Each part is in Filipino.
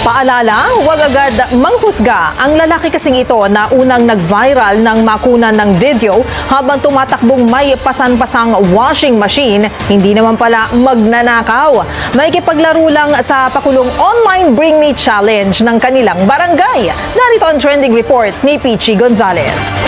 Paalala, huwag agad manghusga. Ang lalaki kasing ito na unang nag-viral ng makunan ng video habang tumatakbong may pasan-pasang washing machine, hindi naman pala magnanakaw. Makikipaglaro lang sa pakulong online Bring Me Challenge ng kanilang barangay. Narito ang trending report ni Pichi Gonzalez.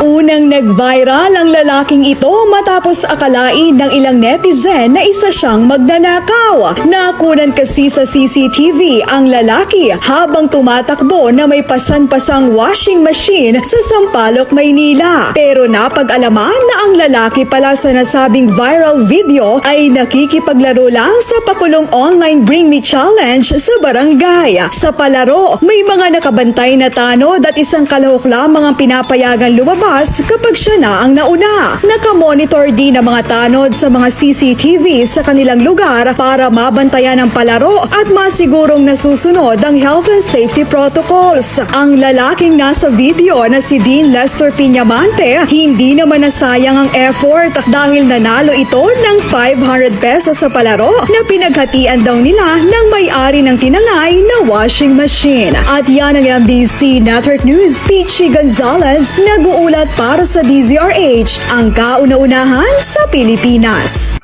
Unang nag-viral ang lalaking ito matapos akalain ng ilang netizen na isa siyang magnanakaw. Nakunan kasi sa CCTV ang lalaki habang tumatakbo na may pasan-pasang washing machine sa Sampaloc, Maynila. Pero napag-alaman na ang lalaki pala sa nasabing viral video ay nakikipaglaro lang sa pakulong online Bring Me Challenge sa barangay. Sa palaro, may mga nakabantay na tanod at isang kalahok lamang ang pinapayagan lumabas kapag siya na ang nauna. Nakamonitor din ang mga tanod sa mga CCTV sa kanilang lugar para mabantayan ang palaro at masigurong nasusunod ang health and safety protocols. Ang lalaking nasa video na si Dean Lester Piñamante, hindi naman nasayang ang effort dahil nanalo ito ng 500 pesos sa palaro na pinaghatian daw nila ng may-ari ng tinangay na washing machine. At yan ang MBC Network News. Pichi Gonzalez, nag-uulat para sa DZRH, ang kauna-unahan sa Pilipinas.